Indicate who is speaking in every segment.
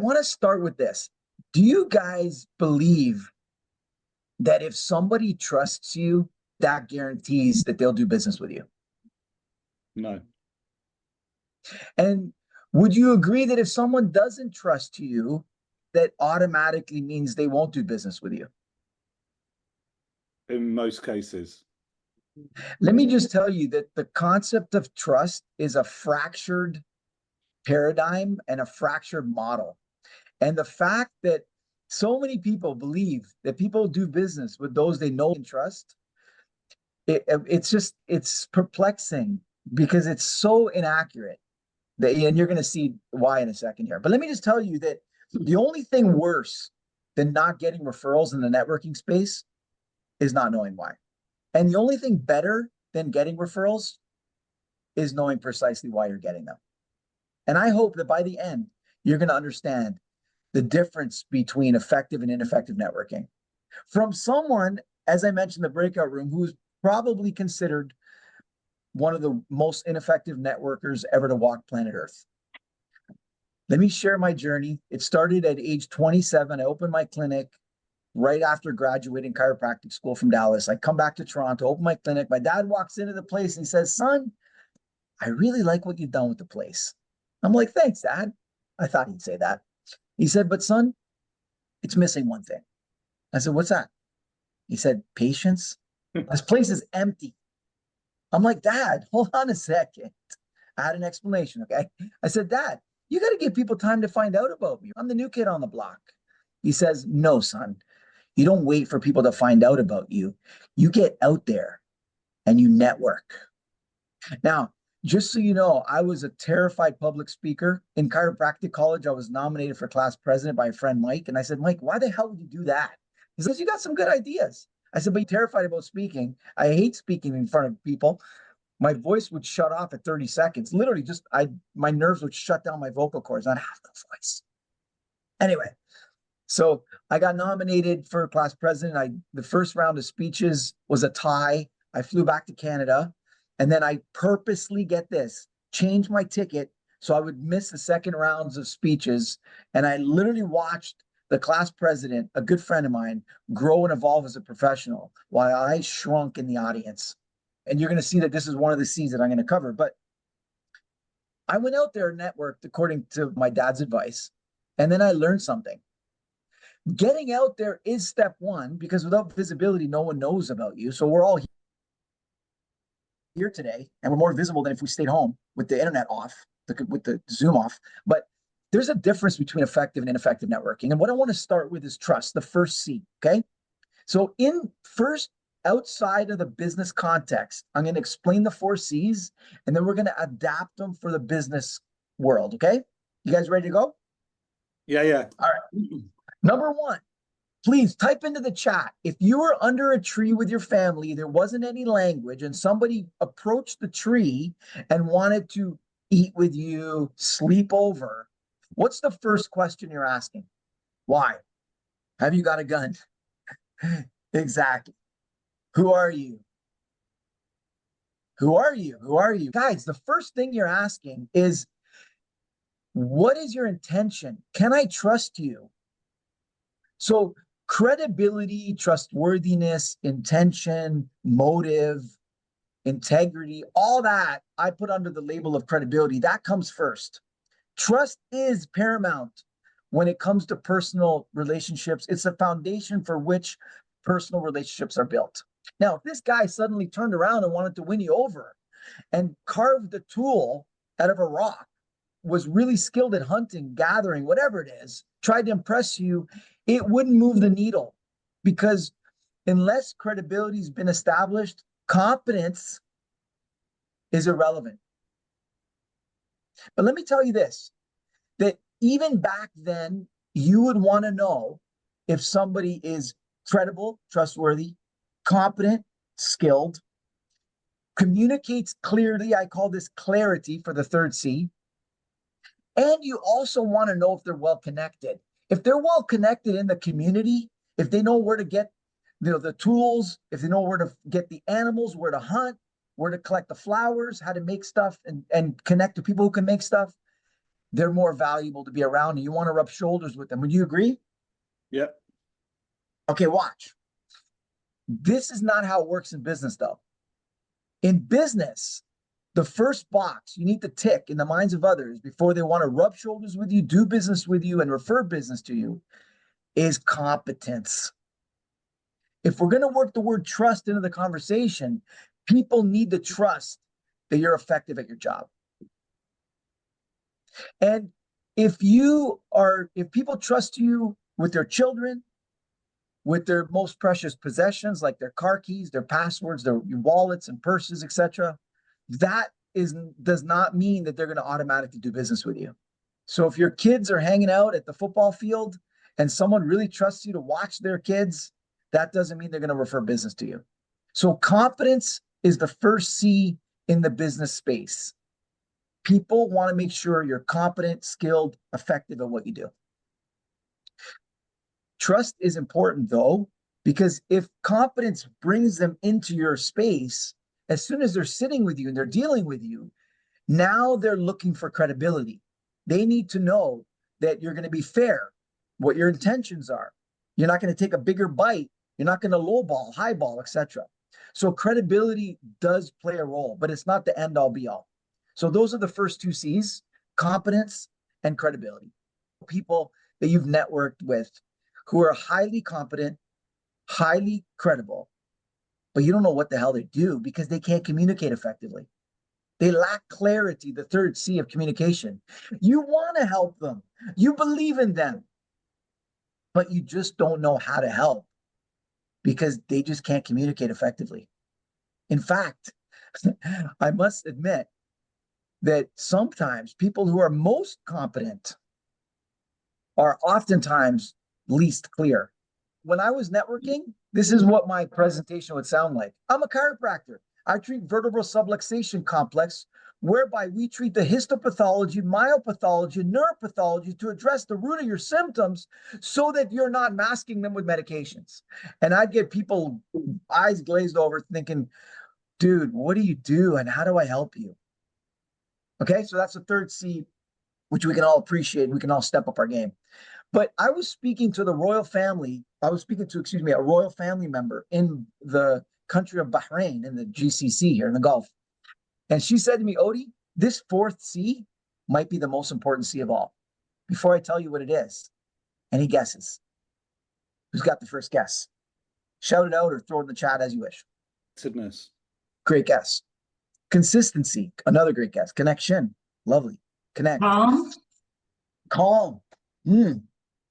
Speaker 1: want to start with this. Do you guys believe that if somebody trusts you, that guarantees that they'll do business with you?
Speaker 2: No.
Speaker 1: And would you agree that if someone doesn't trust you, that automatically means they won't do business with you?
Speaker 2: In most cases.
Speaker 1: Let me just tell you that the concept of trust is a fractured paradigm and a fractured model. And the fact that so many people believe that people do business with those they know and trust, it's perplexing because it's so inaccurate. And you're going to see why in a second here. But let me just tell you that the only thing worse than not getting referrals in the networking space is not knowing why. And the only thing better than getting referrals is knowing precisely why you're getting them. And I hope that by the end, you're going to understand the difference between effective and ineffective networking. From someone, as I mentioned in the breakout room, who's probably considered one of the most ineffective networkers ever to walk planet Earth. Let me share my journey. It started at age 27. I opened my clinic right after graduating chiropractic school from Dallas. I come back to Toronto, open my clinic. My dad walks into the place and he says, "Son, I really like what you've done with the place." I'm like, "Thanks, Dad." I thought he'd say that. He said, "But son, it's missing one thing." I said, "What's that?" He said, "Patience. This place is empty." I'm like, "Dad, hold on a second." I had an explanation, okay? I said, "Dad, you got to give people time to find out about me. I'm the new kid on the block." He says, "No, son, you don't wait for people to find out about you. You get out there and you network." Now, just so you know, I was a terrified public speaker. In chiropractic college, I was nominated for class president by a friend, Mike. And I said, "Mike, why the hell would you do that?" He says, "You got some good ideas." I said, "But you're terrified about speaking." I hate speaking in front of people. My voice would shut off at 30 seconds. Literally, my nerves would shut down my vocal cords. I'd have no voice. Anyway, so I got nominated for class president. The first round of speeches was a tie. I flew back to Canada, and then I purposely, get this, changed my ticket so I would miss the second rounds of speeches. And I literally watched the class president, a good friend of mine, grow and evolve as a professional while I shrunk in the audience. And you're going to see that this is one of the C's that I'm going to cover. But I went out there and networked according to my dad's advice. And then I learned something. Getting out there is step one, because without visibility, no one knows about you. So we're all here today, and we're more visible than if we stayed home with the internet off, with the Zoom off. But there's a difference between effective and ineffective networking. And what I want to start with is trust, the first C. Okay. So outside of the business context, I'm going to explain the 4 C's, and then we're going to adapt them for the business world. Okay. You guys ready to go?
Speaker 2: Yeah.
Speaker 1: All right. Number one, please type into the chat. If you were under a tree with your family, there wasn't any language, and somebody approached the tree and wanted to eat with you, sleep over, what's the first question you're asking? Why? Have you got a gun? Exactly. Who are you? Who are you? Who are you? Guys, the first thing you're asking is, what is your intention? Can I trust you? So credibility, trustworthiness, intention, motive, integrity, all that I put under the label of credibility. That comes first. Trust is paramount when it comes to personal relationships. It's the foundation for which personal relationships are built. Now, if this guy suddenly turned around and wanted to win you over and carved the tool out of a rock, was really skilled at hunting, gathering, whatever it is, tried to impress you, it wouldn't move the needle, because unless credibility has been established, competence is irrelevant. But let me tell you this, that even back then, you would want to know if somebody is credible, trustworthy, competent, skilled, communicates clearly. I call this clarity for the third C. And you also want to know if they're well connected. If they're well connected in the community, if they know where to get the tools, if they know where to get the animals, where to hunt, where to collect the flowers, how to make stuff, and connect to people who can make stuff, they're more valuable to be around and you want to rub shoulders with them. Would you agree?
Speaker 2: Yeah.
Speaker 1: Okay, watch. This is not how it works in business, though. In business, the first box you need to tick in the minds of others before they want to rub shoulders with you, do business with you, and refer business to you is competence. If we're going to work the word trust into the conversation, people need to trust that you're effective at your job. And if people trust you with their children, with their most precious possessions, like their car keys, their passwords, their wallets and purses, etc., that does not mean that they're going to automatically do business with you. So if your kids are hanging out at the football field and someone really trusts you to watch their kids, that doesn't mean they're going to refer business to you. So confidence is the first C in the business space. People want to make sure you're competent, skilled, effective at what you do. Trust is important, though, because if competence brings them into your space, as soon as they're sitting with you and they're dealing with you, now they're looking for credibility. They need to know that you're going to be fair, what your intentions are. You're not going to take a bigger bite. You're not going to lowball, highball, etc. So credibility does play a role, but it's not the end all be all. So those are the first two C's: competence and credibility. People that you've networked with who are highly competent, highly credible, but you don't know what the hell they do because they can't communicate effectively. They lack clarity, the third C of communication. You want to help them. You believe in them, but you just don't know how to help because they just can't communicate effectively. In fact, I must admit that sometimes people who are most competent are oftentimes least clear. When I was networking, this is what my presentation would sound like. I'm a chiropractor. I treat vertebral subluxation complex, whereby we treat the histopathology, myopathology, and neuropathology to address the root of your symptoms so that you're not masking them with medications. And I'd get people eyes glazed over thinking, dude, what do you do and how do I help you? Okay, so that's the third C, which we can all appreciate. We can all step up our game. But I was speaking to the royal family. I was speaking to, a royal family member in the country of Bahrain in the GCC here in the Gulf. And she said to me, Oudi, this fourth C might be the most important C of all. Before I tell you what it is, any guesses? Who's got the first guess? Shout it out or throw it in the chat as you wish.
Speaker 2: Goodness.
Speaker 1: Great guess. Consistency, another great guess. Connection, lovely. Connect. Calm.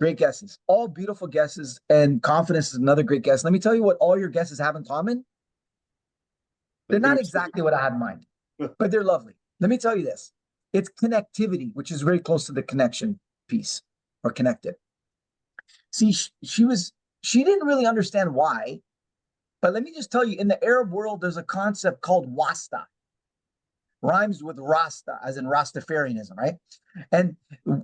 Speaker 1: Great guesses. All beautiful guesses, and confidence is another great guess. Let me tell you what all your guesses have in common. They're not exactly what I had in mind, but they're lovely. Let me tell you this. It's connectivity, which is very close to the connection piece or connected. See, she didn't really understand why, but let me just tell you, in the Arab world, there's a concept called wasta. Rhymes with Rasta, as in Rastafarianism, right? And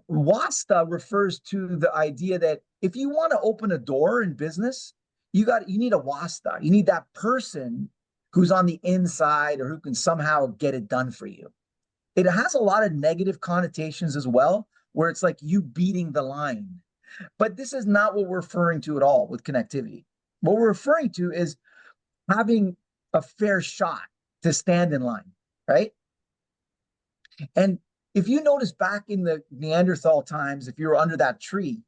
Speaker 1: wasta refers to the idea that if you want to open a door in business, you need a wasta. You need that person who's on the inside or who can somehow get it done for you. It has a lot of negative connotations as well, where it's like you beating the line. But this is not what we're referring to at all with connectivity. What we're referring to is having a fair shot to stand in line, right? And if you notice back in the Neanderthal times, if you were under that tree,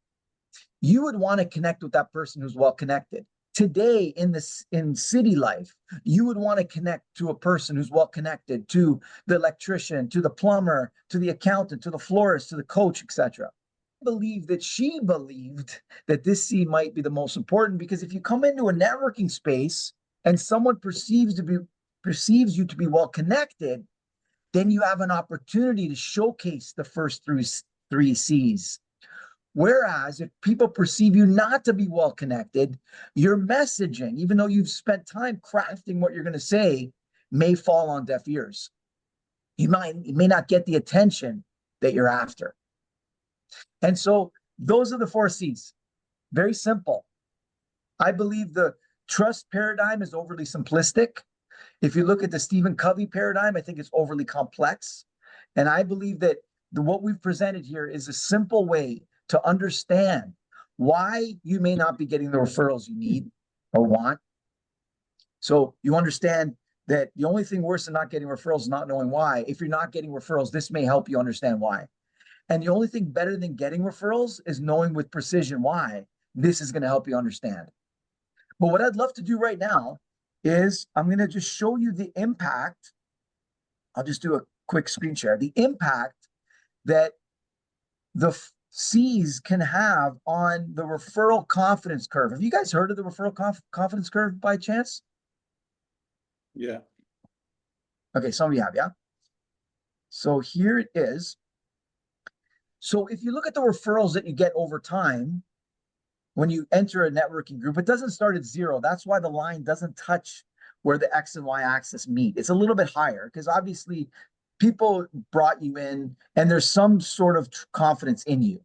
Speaker 1: you would want to connect with that person who's well connected. Today in city life, you would want to connect to a person who's well connected to the electrician, to the plumber, to the accountant, to the florist, to the coach, etc. I believe that she believed that this C might be the most important because if you come into a networking space and someone perceives you to be well connected, then you have an opportunity to showcase the first three C's. Whereas if people perceive you not to be well connected, your messaging, even though you've spent time crafting what you're going to say, may fall on deaf ears. You may not get the attention that you're after. And so those are the 4 C's. Very simple. I believe the trust paradigm is overly simplistic. If you look at the Stephen Covey paradigm, I think it's overly complex. And I believe that what we've presented here is a simple way to understand why you may not be getting the referrals you need or want. So you understand that the only thing worse than not getting referrals is not knowing why. If you're not getting referrals, this may help you understand why. And the only thing better than getting referrals is knowing with precision why. This is going to help you understand. But what I'd love to do right now is I'm going to just show you the impact. I'll just do a quick screen share. The impact that the C's can have on the referral confidence curve. Have you guys heard of the referral confidence curve by chance?
Speaker 2: Yeah.
Speaker 1: Okay, some of you have, yeah? So here it is. So if you look at the referrals that you get over time, when you enter a networking group, it doesn't start at 0. That's why the line doesn't touch where the X and Y axis meet. It's a little bit higher because obviously people brought you in and there's some sort of confidence in you.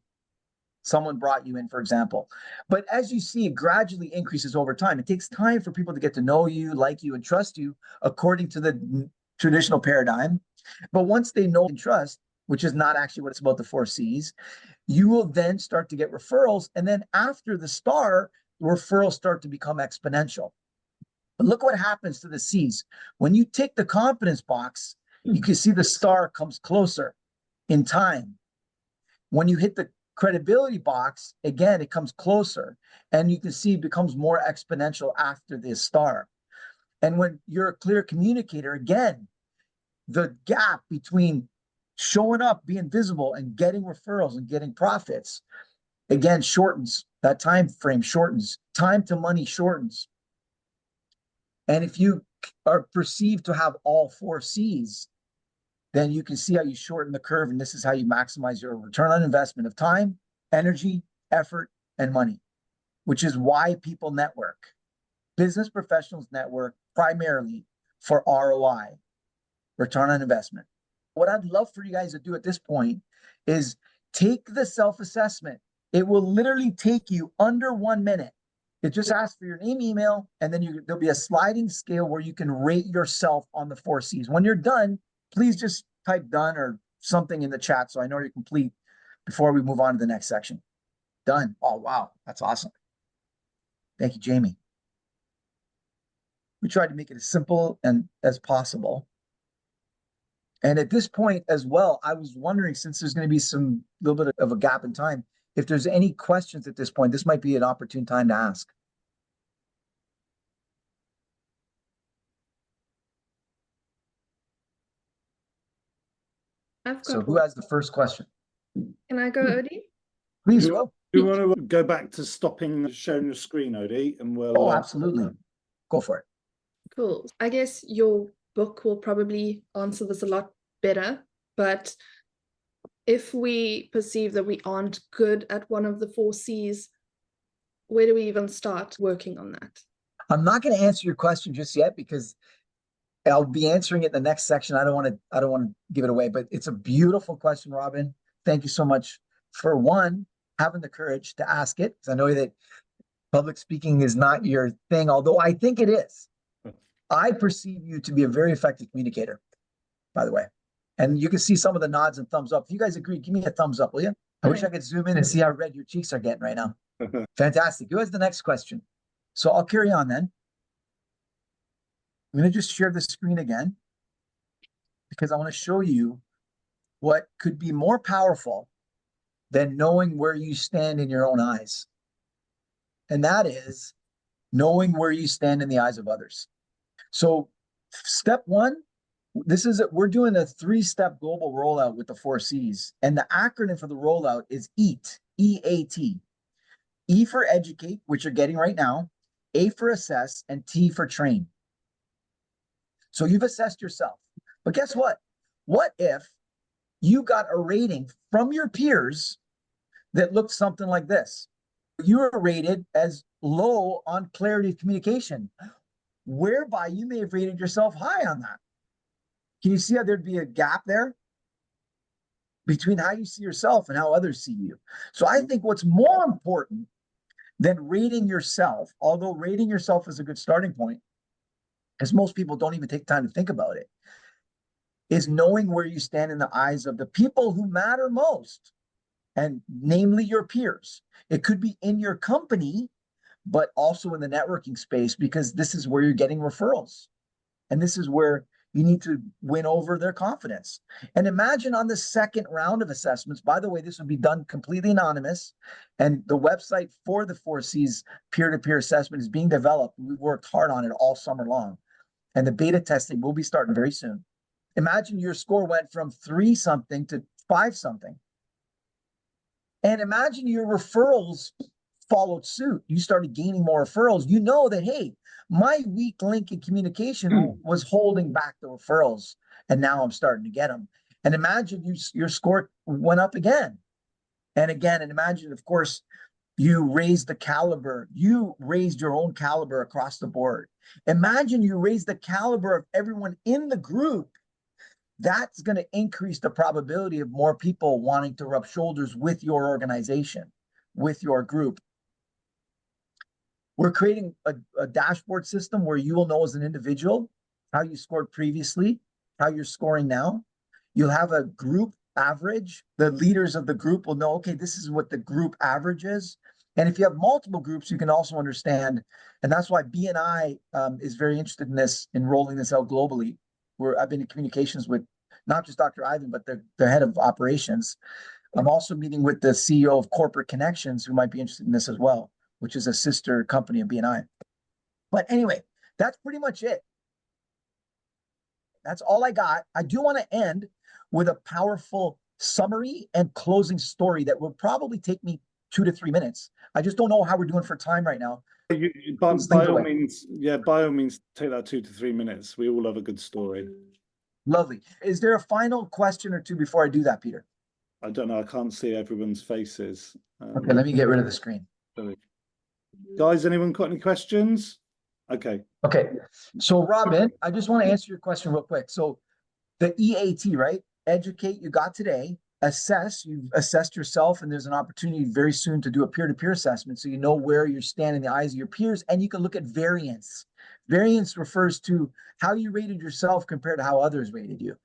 Speaker 1: Someone brought you in, for example. But as you see, it gradually increases over time. It takes time for people to get to know you, like you, and trust you according to the traditional paradigm. But once they know and trust, which is not actually what it's about, the 4C's, you will then start to get referrals. And then after the star, referrals start to become exponential. But look what happens to the C's. When you tick the confidence box, you can see the star comes closer in time. When you hit the credibility box, again, it comes closer. And you can see it becomes more exponential after this star. And when you're a clear communicator, again, the gap between showing up, being visible, and getting referrals and getting profits, again, shortens. That time frame shortens. Time to money shortens. And if you are perceived to have all 4C's, then you can see how you shorten the curve. And this is how you maximize your return on investment of time, energy, effort, and money, which is why people network. Business professionals network primarily for ROI, return on investment. What I'd love for you guys to do at this point is take the self-assessment. It will literally take you under 1 minute. It just asks for your name, email, and then there'll be a sliding scale where you can rate yourself on the 4C's. When you're done, please just type done or something in the chat so I know you're complete before we move on to the next section. Done. Oh, wow. That's awesome. Thank you, Jamie. We tried to make it as simple and as possible. And at this point as well, I was wondering, since there's going to be some little bit of a gap in time, if there's any questions at this point, this might be an opportune time to ask.
Speaker 3: I've
Speaker 1: So
Speaker 3: got
Speaker 1: who
Speaker 3: one.
Speaker 1: has the first question?
Speaker 3: Can I go, Oudi?
Speaker 1: Please
Speaker 2: Do
Speaker 1: go.
Speaker 2: you want to go back to stopping sharing your screen, Oudi? And we'll.
Speaker 1: Oh, absolutely. Go for it.
Speaker 3: Cool. I guess your book will probably answer this a lot better, but if we perceive that we aren't good at one of the 4C's, where do we even start working on that?
Speaker 1: I'm not going to answer your question just yet because I'll be answering it in the next section. I don't want to give it away, but it's a beautiful question, Robin. Thank you so much for having the courage to ask it, because I know that public speaking is not your thing, although I think it is. I perceive you to be a very effective communicator, by the way. And you can see some of the nods and thumbs up. If you guys agree, give me a thumbs up, will you? I wish I could zoom in and see how red your cheeks are getting right now. Fantastic. Who has the next question? So I'll carry on then. I'm going to just share the screen again because I want to show you what could be more powerful than knowing where you stand in your own eyes. And that is knowing where you stand in the eyes of others. So step one, we're doing a 3-step global rollout with the 4C's. And the acronym for the rollout is EAT, E-A-T. E for educate, which you're getting right now, A for assess, and T for train. So you've assessed yourself. But guess what? What if you got a rating from your peers that looked something like this? You were rated as low on clarity of communication, whereby you may have rated yourself high on that. Can you see how there'd be a gap there between how you see yourself and how others see you? So I think what's more important than rating yourself, although rating yourself is a good starting point, because most people don't even take time to think about it, is knowing where you stand in the eyes of the people who matter most, and namely your peers. It could be in your company, but also in the networking space, because this is where you're getting referrals. And this is where you need to win over their confidence. And imagine on the second round of assessments, by the way, this would be done completely anonymous. And the website for the 4C's peer-to-peer assessment is being developed. We've worked hard on it all summer long. And the beta testing will be starting very soon. Imagine your score went from 3 something to 5 something. And imagine your referrals followed suit. You started gaining more referrals. You know that, hey, my weak link in communication was holding back the referrals, and now I'm starting to get them. And imagine your score went up again and again. And imagine, of course, you raised the caliber. You raised your own caliber across the board. Imagine you raised the caliber of everyone in the group. That's going to increase the probability of more people wanting to rub shoulders with your organization, with your group. We're creating a dashboard system where you will know as an individual how you scored previously, how you're scoring now. You'll have a group average. The leaders of the group will know, okay, this is what the group average is. And if you have multiple groups, you can also understand. And that's why BNI is very interested in this, in rolling this out globally. Where I've been in communications with not just Dr. Ivan, but the head of operations. I'm also meeting with the CEO of Corporate Connections, who might be interested in this as well, which is a sister company of BNI. But anyway, that's pretty much it. That's all I got. I do want to end with a powerful summary and closing story that will probably take me 2 to 3 minutes. I just don't know how we're doing for time right now.
Speaker 2: By all means, take that 2 to 3 minutes. We all have a good story.
Speaker 1: Lovely. Is there a final question or two before I do that, Peter?
Speaker 2: I don't know. I can't see everyone's faces.
Speaker 1: Okay, let me get rid of the screen.
Speaker 2: Guys, anyone got any questions? Okay.
Speaker 1: Okay. So Robin, I just want to answer your question real quick. So the EAT, right? Educate, you got today. Assess, you've assessed yourself, and there's an opportunity very soon to do a peer-to-peer assessment, so you know where you stand in the eyes of your peers, and you can look at variance. Variance refers to how you rated yourself compared to how others rated you.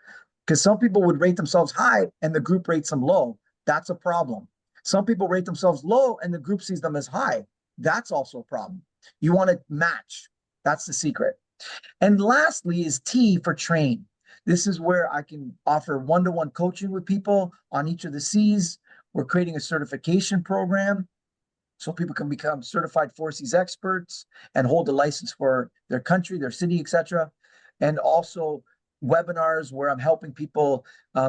Speaker 1: Because some people would rate themselves high and the group rates them low. That's a problem. Some people rate themselves low and the group sees them as high. That's also a problem. You want to match. That's the secret. And lastly is T for train. This is where I can offer one-to-one coaching with people on each of the C's. We're creating a certification program so people can become certified 4C's experts and hold a license for their country, their city, etc. And also webinars where I'm helping people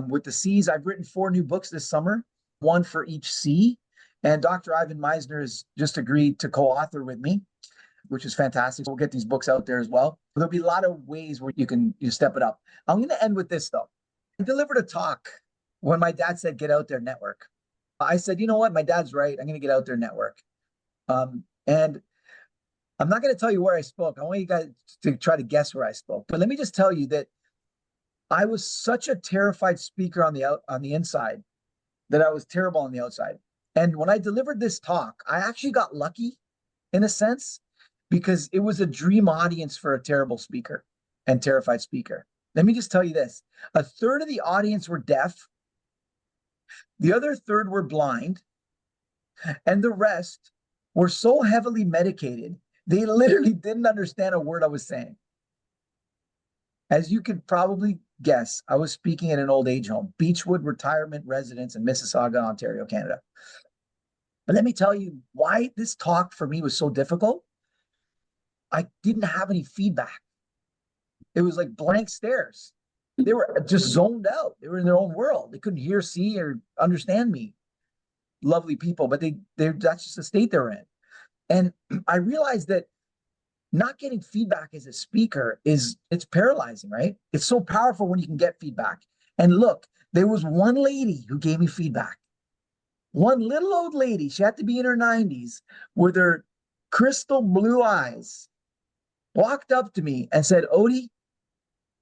Speaker 1: with the C's. I've written 4 new books this summer, 1 for each C. And Dr. Ivan Meisner has just agreed to co-author with me, which is fantastic. So we'll get these books out there as well. There'll be a lot of ways where you step it up. I'm going to end with this, though. I delivered a talk when my dad said, get out there, network. I said, you know what? My dad's right. I'm going to get out there, network. And I'm not going to tell you where I spoke. I want you guys to try to guess where I spoke. But let me just tell you that I was such a terrified speaker on the inside that I was terrible on the outside. And when I delivered this talk, I actually got lucky in a sense, because it was a dream audience for a terrible speaker and terrified speaker. Let me just tell you this. 1/3 of the audience were deaf. The other third were blind. And the rest were so heavily medicated, they literally didn't understand a word I was saying. As you could probably guess, I was speaking at an old age home, Beechwood Retirement Residence in Mississauga, Ontario, Canada. But let me tell you why this talk for me was so difficult. I didn't have any feedback. It was like blank stares. They were just zoned out. They were in their own world. They couldn't hear, see, or understand me. Lovely people, but that's just the state they're in. And I realized that not getting feedback as a speaker it's paralyzing, right? It's so powerful when you can get feedback. And look, there was one lady who gave me feedback. One little old lady, she had to be in her 90s, with her crystal blue eyes, walked up to me and said, Oudi,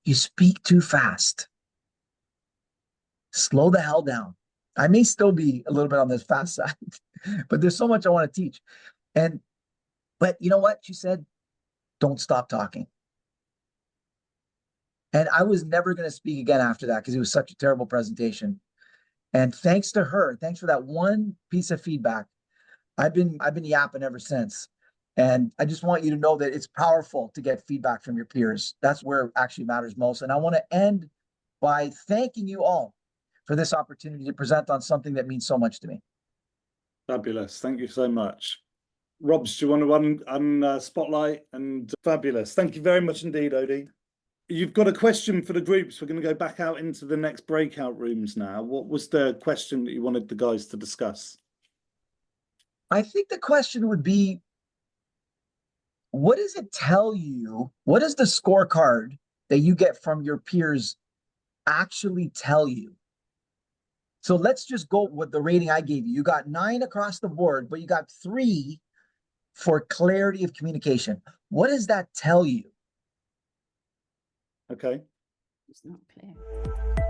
Speaker 1: you speak too fast. Slow the hell down. I may still be a little bit on the fast side, but there's so much I want to teach. But you know what? She said, don't stop talking. And I was never going to speak again after that because it was such a terrible presentation. And thanks to her, thanks for that one piece of feedback, I've been yapping ever since. And I just want you to know that it's powerful to get feedback from your peers. That's where it actually matters most. And I want to end by thanking you all for this opportunity to present on something that means so much to me.
Speaker 2: Fabulous. Thank you so much. Robs, do you want to run spotlight? And fabulous. Thank you very much indeed, Oudi. You've got a question for the groups. We're going to go back out into the next breakout rooms now. What was the question that you wanted the guys to discuss?
Speaker 1: I think the question would be, what does it tell you? What does the scorecard that you get from your peers actually tell you? So let's just go with the rating I gave you. You got 9 across the board, but you got 3 for clarity of communication. What does that tell you?
Speaker 2: Okay.
Speaker 4: It's not clear.